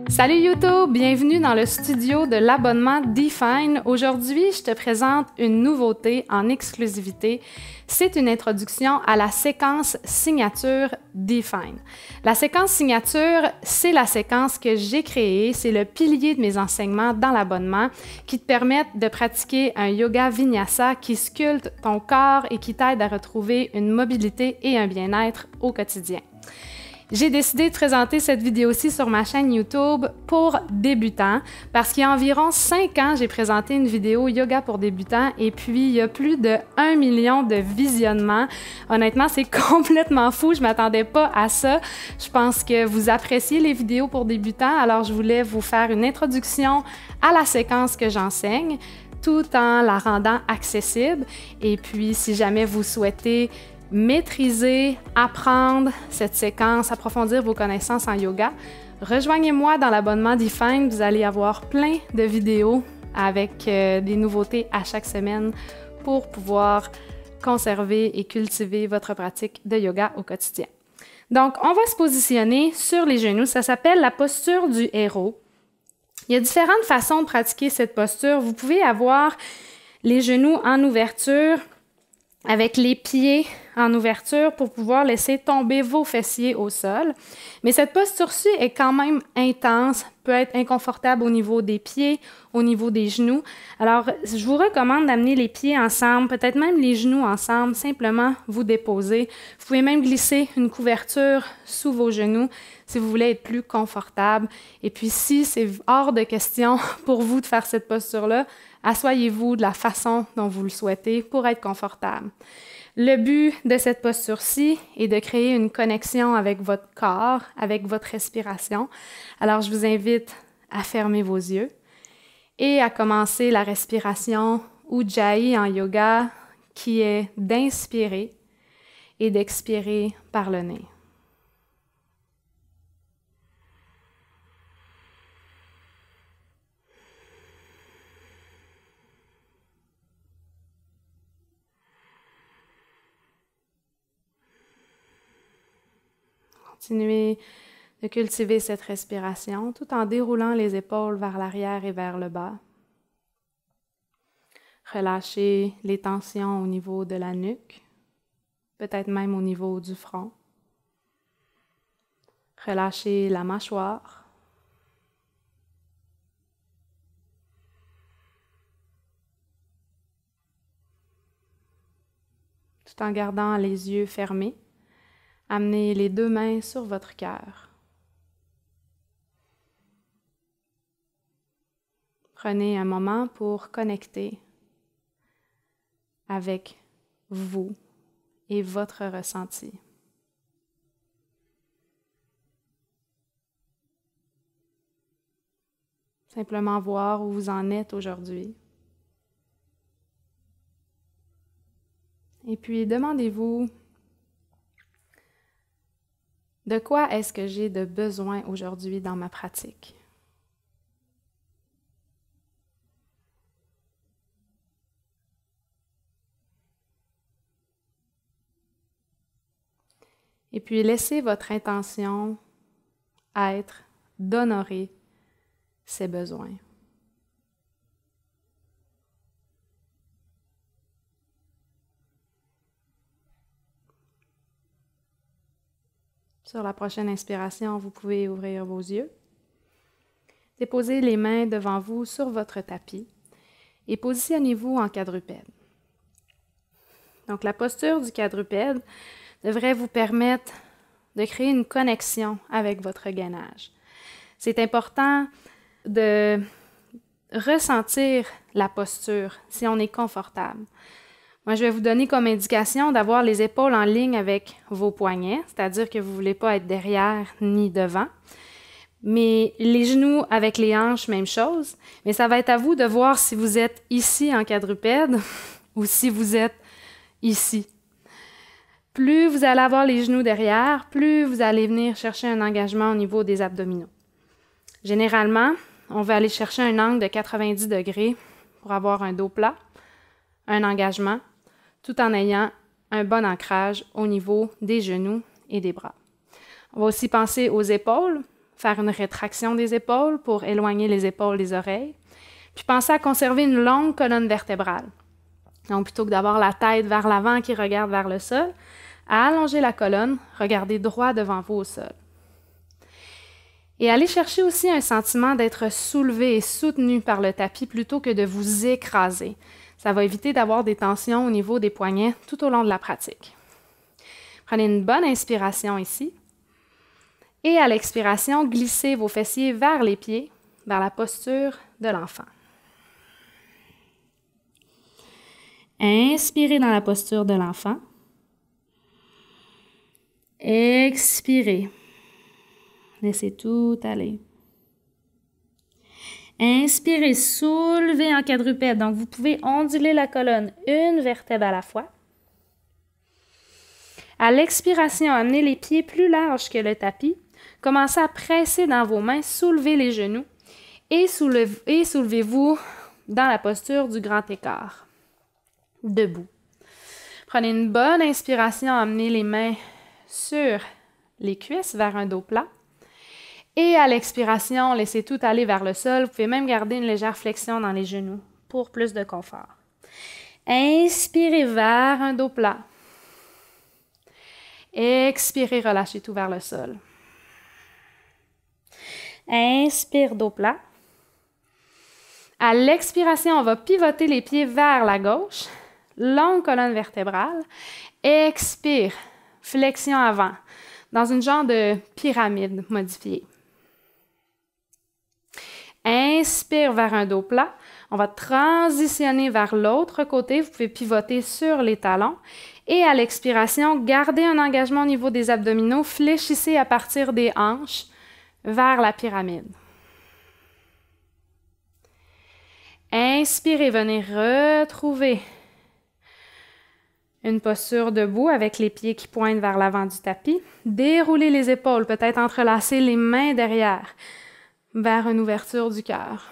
Salut YouTube, bienvenue dans le studio de l'abonnement Define. Aujourd'hui, je te présente une nouveauté en exclusivité. C'est une introduction à la séquence signature Define. La séquence signature, c'est la séquence que j'ai créée, c'est le pilier de mes enseignements dans l'abonnement qui te permettent de pratiquer un yoga vinyasa qui sculpte ton corps et qui t'aide à retrouver une mobilité et un bien-être au quotidien. J'ai décidé de présenter cette vidéo-ci sur ma chaîne YouTube pour débutants parce qu'il y a environ 5 ans, j'ai présenté une vidéo yoga pour débutants et puis il y a plus de 1 million de visionnements. Honnêtement, c'est complètement fou, je ne m'attendais pas à ça. Je pense que vous appréciez les vidéos pour débutants, alors je voulais vous faire une introduction à la séquence que j'enseigne tout en la rendant accessible. Et puis, si jamais vous souhaitez maîtriser, apprendre cette séquence, approfondir vos connaissances en yoga, rejoignez-moi dans l'abonnement Define. Vous allez avoir plein de vidéos avec des nouveautés à chaque semaine pour pouvoir conserver et cultiver votre pratique de yoga au quotidien. Donc, on va se positionner sur les genoux. Ça s'appelle la posture du héros. Il y a différentes façons de pratiquer cette posture. Vous pouvez avoir les genoux en ouverture, avec les pieds en ouverture pour pouvoir laisser tomber vos fessiers au sol. Mais cette posture-ci est quand même intense, peut être inconfortable au niveau des pieds, au niveau des genoux. Alors, je vous recommande d'amener les pieds ensemble, peut-être même les genoux ensemble, simplement vous déposer. Vous pouvez même glisser une couverture sous vos genoux si vous voulez être plus confortable. Et puis, si c'est hors de question pour vous de faire cette posture-là, asseyez-vous de la façon dont vous le souhaitez pour être confortable. Le but de cette posture-ci est de créer une connexion avec votre corps, avec votre respiration. Alors, je vous invite à fermer vos yeux et à commencer la respiration Ujjayi en yoga, qui est d'inspirer et d'expirer par le nez. Continuez de cultiver cette respiration tout en déroulant les épaules vers l'arrière et vers le bas. Relâchez les tensions au niveau de la nuque, peut-être même au niveau du front. Relâchez la mâchoire. Tout en gardant les yeux fermés. Amenez les deux mains sur votre cœur. Prenez un moment pour connecter avec vous et votre ressenti. Simplement voir où vous en êtes aujourd'hui. Et puis demandez-vous, de quoi est-ce que j'ai de besoin aujourd'hui dans ma pratique? Et puis laissez votre intention être d'honorer ces besoins. Sur la prochaine inspiration, vous pouvez ouvrir vos yeux. Déposez les mains devant vous sur votre tapis et positionnez-vous en quadrupède. Donc, la posture du quadrupède devrait vous permettre de créer une connexion avec votre gainage. C'est important de ressentir la posture si on est confortable. Moi, je vais vous donner comme indication d'avoir les épaules en ligne avec vos poignets, c'est-à-dire que vous ne voulez pas être derrière ni devant. Mais les genoux avec les hanches, même chose. Mais ça va être à vous de voir si vous êtes ici en quadrupède ou si vous êtes ici. Plus vous allez avoir les genoux derrière, plus vous allez venir chercher un engagement au niveau des abdominaux. Généralement, on va aller chercher un angle de 90 degrés pour avoir un dos plat, un engagement, tout en ayant un bon ancrage au niveau des genoux et des bras. On va aussi penser aux épaules. faire une rétraction des épaules pour éloigner les épaules des oreilles. Puis pensez à conserver une longue colonne vertébrale. Donc, plutôt que d'avoir la tête vers l'avant qui regarde vers le sol, allongez la colonne, regardez droit devant vous au sol. Et allez chercher aussi un sentiment d'être soulevé et soutenu par le tapis plutôt que de vous écraser. Ça va éviter d'avoir des tensions au niveau des poignets tout au long de la pratique. Prenez une bonne inspiration ici. Et à l'expiration, glissez vos fessiers vers les pieds, vers la posture de l'enfant. Inspirez dans la posture de l'enfant. Expirez. Laissez tout aller. Inspirez, soulevez en quadrupède. Donc, vous pouvez onduler la colonne une vertèbre à la fois. À l'expiration, amenez les pieds plus larges que le tapis. Commencez à presser dans vos mains, soulevez les genoux et soulevez-vous dans la posture du grand écart. Debout. Prenez une bonne inspiration, amenez les mains sur les cuisses vers un dos plat. Et à l'expiration, laissez tout aller vers le sol. Vous pouvez même garder une légère flexion dans les genoux pour plus de confort. Inspirez vers un dos plat. Expirez, relâchez tout vers le sol. Inspire, dos plat. À l'expiration, on va pivoter les pieds vers la gauche. Longue colonne vertébrale. Expire, flexion avant, dans une genre de pyramide modifiée. Inspire vers un dos plat. On va transitionner vers l'autre côté. Vous pouvez pivoter sur les talons. Et à l'expiration, gardez un engagement au niveau des abdominaux. Fléchissez à partir des hanches vers la pyramide. Inspirez, venez retrouver une posture debout avec les pieds qui pointent vers l'avant du tapis. Déroulez les épaules, peut-être entrelacer les mains derrière vers une ouverture du cœur.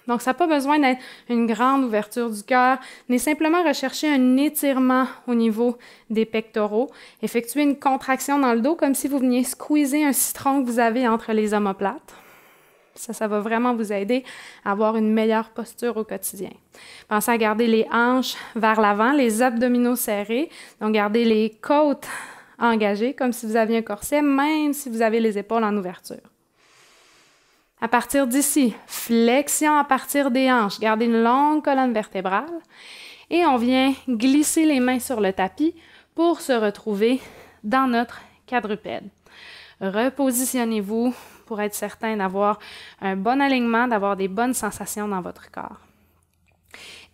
Donc, ça n'a pas besoin d'être une grande ouverture du cœur, mais simplement rechercher un étirement au niveau des pectoraux. Effectuez une contraction dans le dos comme si vous veniez squeezer un citron que vous avez entre les omoplates. Ça va vraiment vous aider à avoir une meilleure posture au quotidien. Pensez à garder les hanches vers l'avant, les abdominaux serrés. Donc, gardez les côtes engagées comme si vous aviez un corset, même si vous avez les épaules en ouverture. À partir d'ici, flexion à partir des hanches. Gardez une longue colonne vertébrale. Et on vient glisser les mains sur le tapis pour se retrouver dans notre quadrupède. Repositionnez-vous pour être certain d'avoir un bon alignement, d'avoir des bonnes sensations dans votre corps.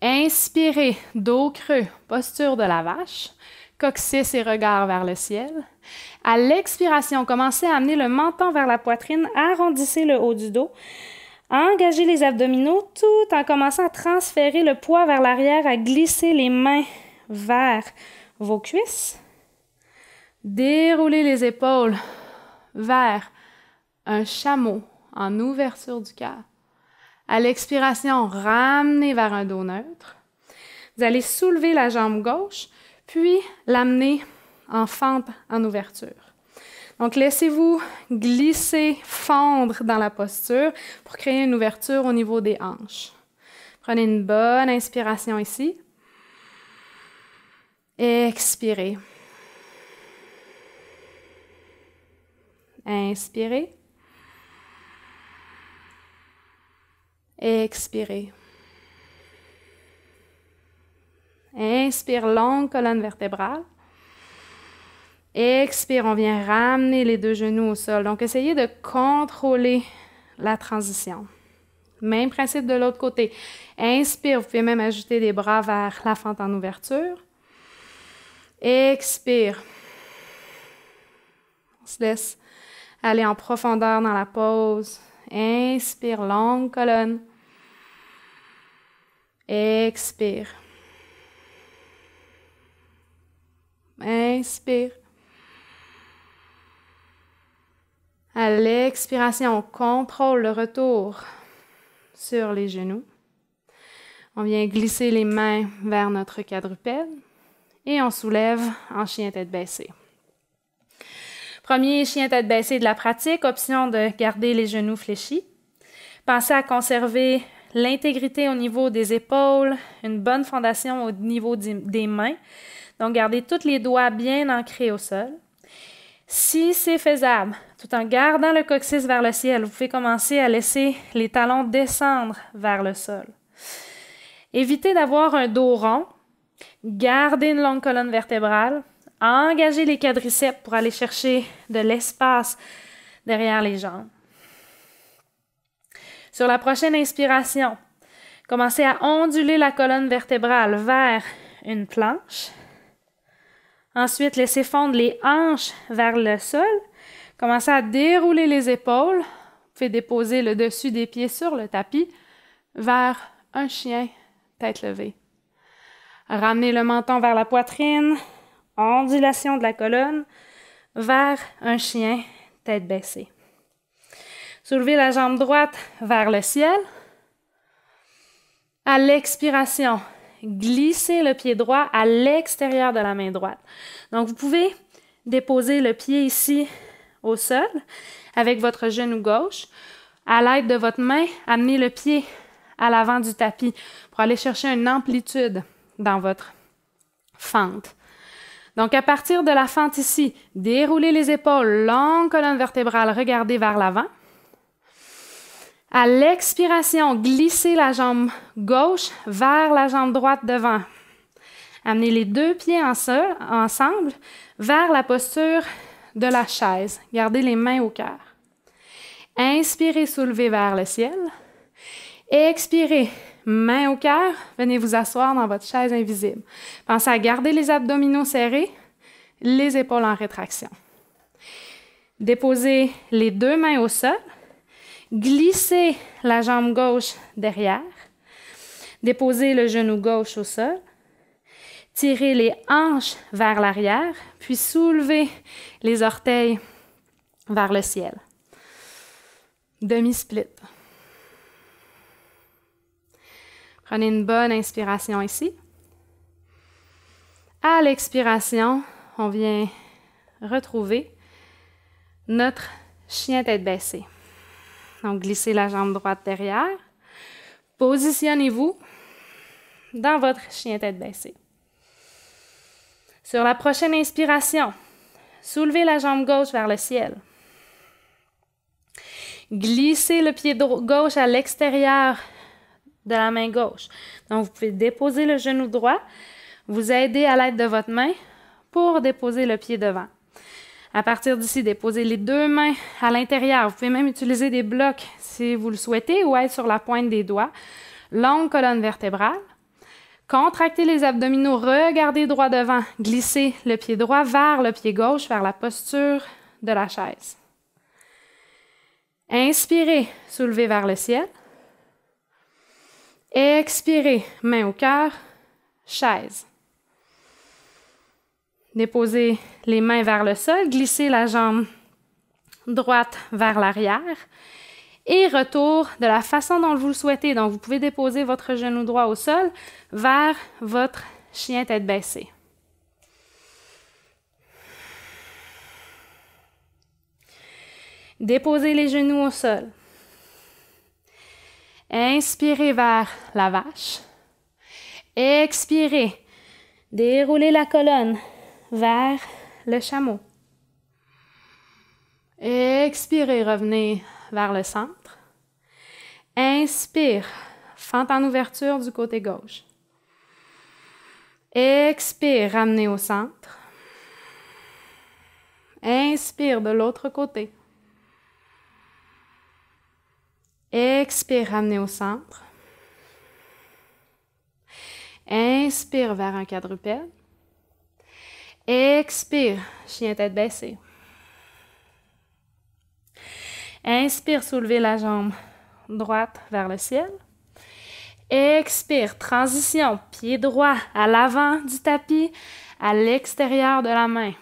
Inspirez, dos creux, posture de la vache. Coccyx et regard vers le ciel. À l'expiration, commencez à amener le menton vers la poitrine, arrondissez le haut du dos, engagez les abdominaux tout en commençant à transférer le poids vers l'arrière, à glisser les mains vers vos cuisses. Déroulez les épaules vers un chameau en ouverture du cœur. À l'expiration, ramenez vers un dos neutre. Vous allez soulever la jambe gauche, puis l'amener en fente en ouverture. Donc, laissez-vous glisser, fondre dans la posture pour créer une ouverture au niveau des hanches. Prenez une bonne inspiration ici. Expirez. Inspirez. Expirez. Inspire, longue colonne vertébrale. Expire, on vient ramener les deux genoux au sol. Donc, essayez de contrôler la transition. Même principe de l'autre côté. Inspire, vous pouvez même ajouter les bras vers la fente en ouverture. Expire. On se laisse aller en profondeur dans la pause. Inspire, longue colonne. Expire. Inspire. À l'expiration, on contrôle le retour sur les genoux. On vient glisser les mains vers notre quadrupède et on soulève en chien tête baissée. Premier chien tête baissée de la pratique, option de garder les genoux fléchis. Pensez à conserver l'intégrité au niveau des épaules, une bonne fondation au niveau des mains. Donc, gardez tous les doigts bien ancrés au sol. Si c'est faisable, tout en gardant le coccyx vers le ciel, vous pouvez commencer à laisser les talons descendre vers le sol. Évitez d'avoir un dos rond. Gardez une longue colonne vertébrale. Engagez les quadriceps pour aller chercher de l'espace derrière les jambes. Sur la prochaine inspiration, commencez à onduler la colonne vertébrale vers une planche. Ensuite, laissez fondre les hanches vers le sol. Commencez à dérouler les épaules. Vous pouvez déposer le dessus des pieds sur le tapis vers un chien tête levée. Ramenez le menton vers la poitrine. Ondulation de la colonne vers un chien tête baissée. Soulevez la jambe droite vers le ciel. À l'expiration, glissez le pied droit à l'extérieur de la main droite. Donc, vous pouvez déposer le pied ici au sol avec votre genou gauche. À l'aide de votre main, amenez le pied à l'avant du tapis pour aller chercher une amplitude dans votre fente. Donc, à partir de la fente ici, déroulez les épaules, longue colonne vertébrale, regardez vers l'avant. À l'expiration, glissez la jambe gauche vers la jambe droite devant. Amenez les deux pieds ensemble vers la posture de la chaise. Gardez les mains au cœur. Inspirez, soulevez vers le ciel. Expirez, main au cœur, venez vous asseoir dans votre chaise invisible. Pensez à garder les abdominaux serrés, les épaules en rétraction. Déposez les deux mains au sol. Glissez la jambe gauche derrière. Déposez le genou gauche au sol. Tirez les hanches vers l'arrière, puis soulevez les orteils vers le ciel. Demi-split. Prenez une bonne inspiration ici. À l'expiration, on vient retrouver notre chien tête baissée. Donc, glissez la jambe droite derrière. Positionnez-vous dans votre chien tête baissée. Sur la prochaine inspiration, soulevez la jambe gauche vers le ciel. Glissez le pied gauche à l'extérieur de la main gauche. Donc, vous pouvez déposer le genou droit, vous aider à l'aide de votre main pour déposer le pied devant. À partir d'ici, déposez les deux mains à l'intérieur. Vous pouvez même utiliser des blocs si vous le souhaitez ou être sur la pointe des doigts. Longue colonne vertébrale. Contractez les abdominaux, regardez droit devant. Glissez le pied droit vers le pied gauche, vers la posture de la chaise. Inspirez, soulevez vers le ciel. Expirez, main au cœur, chaise. Déposez les mains vers le sol, glissez la jambe droite vers l'arrière et retour de la façon dont vous le souhaitez. Donc, vous pouvez déposer votre genou droit au sol vers votre chien tête baissée. Déposez les genoux au sol. Inspirez vers la vache. Expirez. Déroulez la colonne vers le chameau. Expirez, revenez vers le centre. Inspire, fente en ouverture du côté gauche. Expire, ramenez au centre. Inspire de l'autre côté. Expire, ramenez au centre. Inspire vers un quadrupède. Expire, chien tête baissée. Inspire, soulevez la jambe droite vers le ciel. Expire, transition, pied droit à l'avant du tapis, à l'extérieur de la main.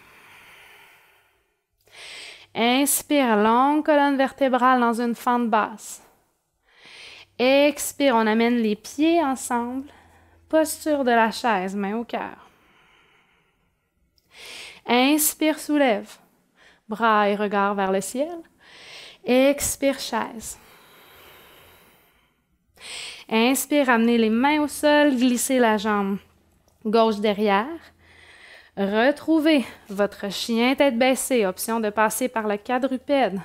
Inspire, longue colonne vertébrale dans une fente basse. Expire, on amène les pieds ensemble. Posture de la chaise, main au cœur. Inspire, soulève. Bras et regard vers le ciel. Expire, chaise. Inspire, amenez les mains au sol, glissez la jambe gauche derrière. Retrouvez votre chien tête baissée, option de passer par le quadrupède.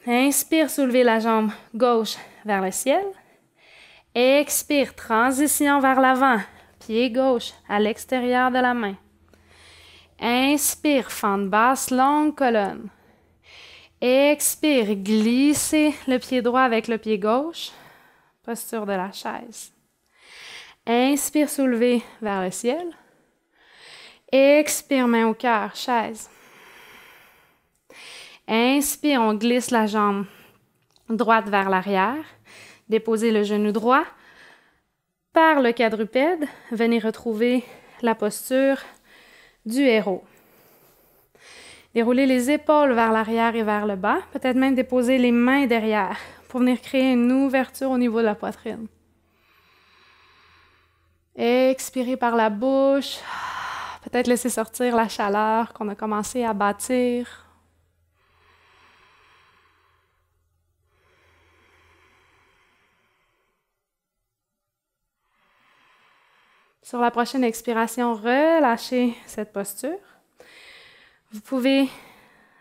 Inspire, soulevez la jambe gauche vers le ciel. Expire, transition vers l'avant, pied gauche à l'extérieur de la main. Inspire, fente basse, longue colonne. Expire, glissez le pied droit avec le pied gauche, posture de la chaise. Inspire, soulevez vers le ciel. Expire, main au cœur, chaise. Inspire, on glisse la jambe droite vers l'arrière. Déposez le genou droit par le quadrupède. Venez retrouver la posture du héros. Déroulez les épaules vers l'arrière et vers le bas. Peut-être même déposer les mains derrière pour venir créer une ouverture au niveau de la poitrine. Expirez par la bouche. Peut-être laisser sortir la chaleur qu'on a commencé à bâtir. Sur la prochaine expiration, relâchez cette posture. Vous pouvez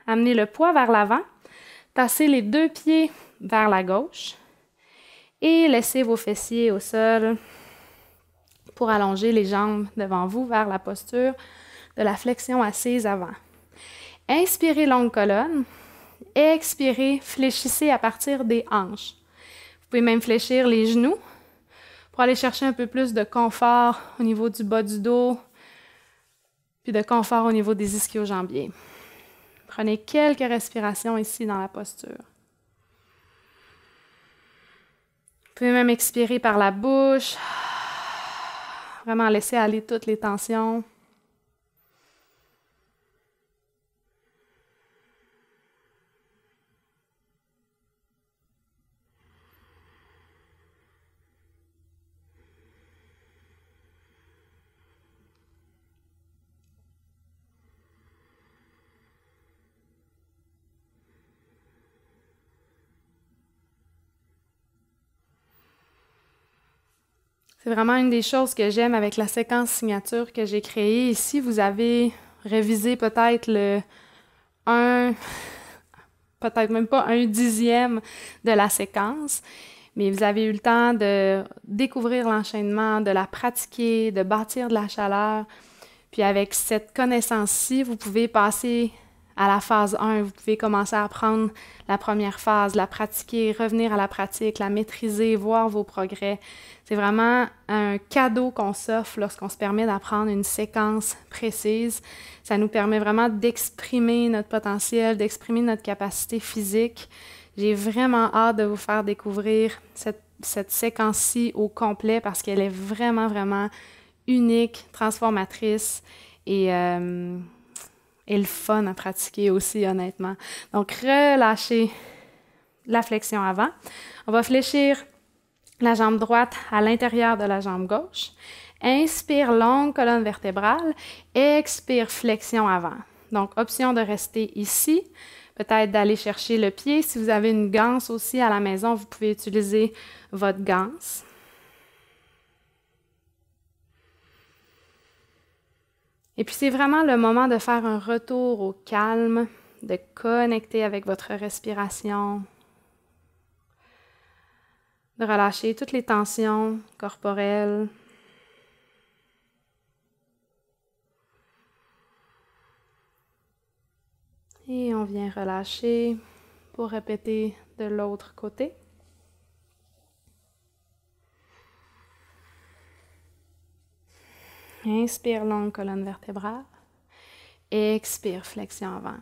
amener le poids vers l'avant, tasser les deux pieds vers la gauche et laisser vos fessiers au sol pour allonger les jambes devant vous vers la posture de la flexion assise avant. Inspirez, longue colonne. Expirez, fléchissez à partir des hanches. Vous pouvez même fléchir les genoux pour aller chercher un peu plus de confort au niveau du bas du dos, puis de confort au niveau des ischio-jambiers. Prenez quelques respirations ici dans la posture. Vous pouvez même expirer par la bouche, vraiment laisser aller toutes les tensions. C'est vraiment une des choses que j'aime avec la séquence signature que j'ai créée. Ici, vous avez révisé peut-être peut-être même pas 1/10 de la séquence, mais vous avez eu le temps de découvrir l'enchaînement, de la pratiquer, de bâtir de la chaleur. Puis avec cette connaissance-ci, vous pouvez passer à la phase 1. Vous pouvez commencer à apprendre la première phase, la pratiquer, revenir à la pratique, la maîtriser, voir vos progrès. C'est vraiment un cadeau qu'on s'offre lorsqu'on se permet d'apprendre une séquence précise. Ça nous permet vraiment d'exprimer notre potentiel, d'exprimer notre capacité physique. J'ai vraiment hâte de vous faire découvrir cette séquence-ci au complet parce qu'elle est vraiment, vraiment unique, transformatrice et le fun à pratiquer aussi, honnêtement. Donc, relâchez la flexion avant. On va fléchir la jambe droite à l'intérieur de la jambe gauche. Inspire, longue colonne vertébrale. Expire, flexion avant. Donc, option de rester ici. Peut-être d'aller chercher le pied. Si vous avez une ganse aussi à la maison, vous pouvez utiliser votre ganse. Et puis, c'est vraiment le moment de faire un retour au calme, de connecter avec votre respiration, de relâcher toutes les tensions corporelles. Et on vient relâcher pour répéter de l'autre côté. Inspire, longue colonne vertébrale. Expire, flexion avant.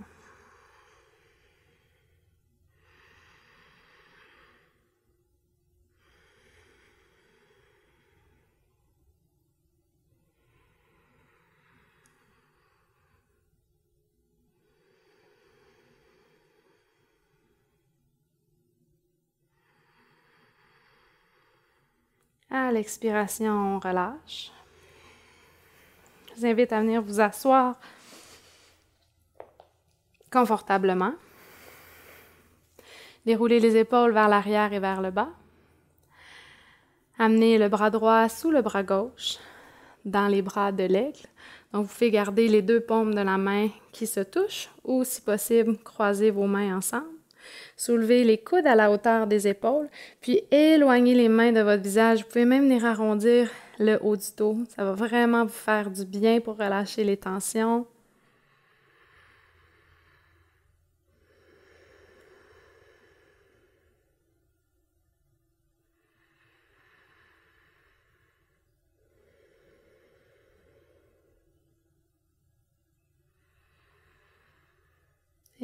À l'expiration, on relâche. Je vous invite à venir vous asseoir confortablement. Déroulez les épaules vers l'arrière et vers le bas. Amenez le bras droit sous le bras gauche, dans les bras de l'aigle. Donc, vous pouvez garder les deux paumes de la main qui se touchent ou, si possible, croiser vos mains ensemble. Soulevez les coudes à la hauteur des épaules, puis éloignez les mains de votre visage. Vous pouvez même venir arrondir le haut du dos. Ça va vraiment vous faire du bien pour relâcher les tensions.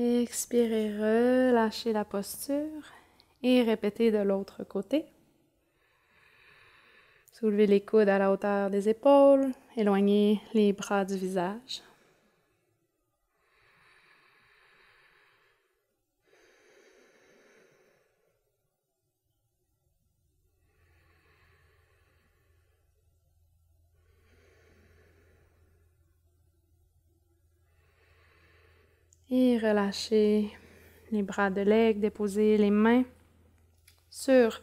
Expirez, relâchez la posture et répétez de l'autre côté. Soulevez les coudes à la hauteur des épaules, éloignez les bras du visage. Et relâchez les bras de l'aigle, déposez les mains sur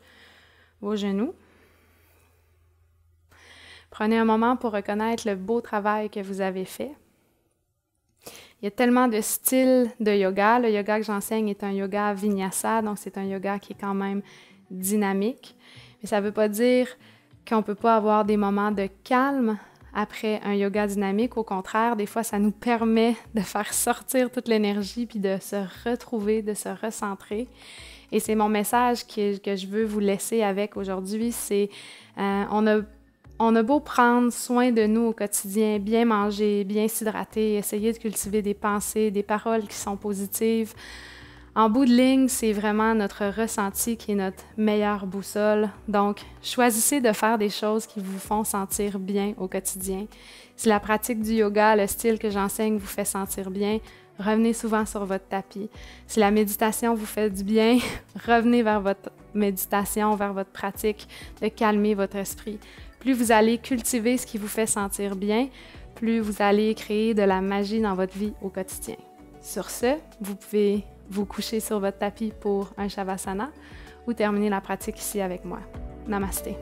vos genoux. Prenez un moment pour reconnaître le beau travail que vous avez fait. Il y a tellement de styles de yoga. Le yoga que j'enseigne est un yoga vinyasa, donc c'est un yoga qui est quand même dynamique. Mais ça ne veut pas dire qu'on ne peut pas avoir des moments de calme après un yoga dynamique. Au contraire, des fois, ça nous permet de faire sortir toute l'énergie puis de se retrouver, de se recentrer. Et c'est mon message que je veux vous laisser avec aujourd'hui, c'est on a beau prendre soin de nous au quotidien, bien manger, bien s'hydrater, essayer de cultiver des pensées, des paroles qui sont positives. En bout de ligne, c'est vraiment notre ressenti qui est notre meilleure boussole. Donc, choisissez de faire des choses qui vous font sentir bien au quotidien. Si la pratique du yoga, le style que j'enseigne vous fait sentir bien, revenez souvent sur votre tapis. Si la méditation vous fait du bien, revenez vers votre méditation, vers votre pratique de calmer votre esprit. Plus vous allez cultiver ce qui vous fait sentir bien, plus vous allez créer de la magie dans votre vie au quotidien. Sur ce, vous pouvez vous coucher sur votre tapis pour un Shavasana ou terminer la pratique ici avec moi. Namasté.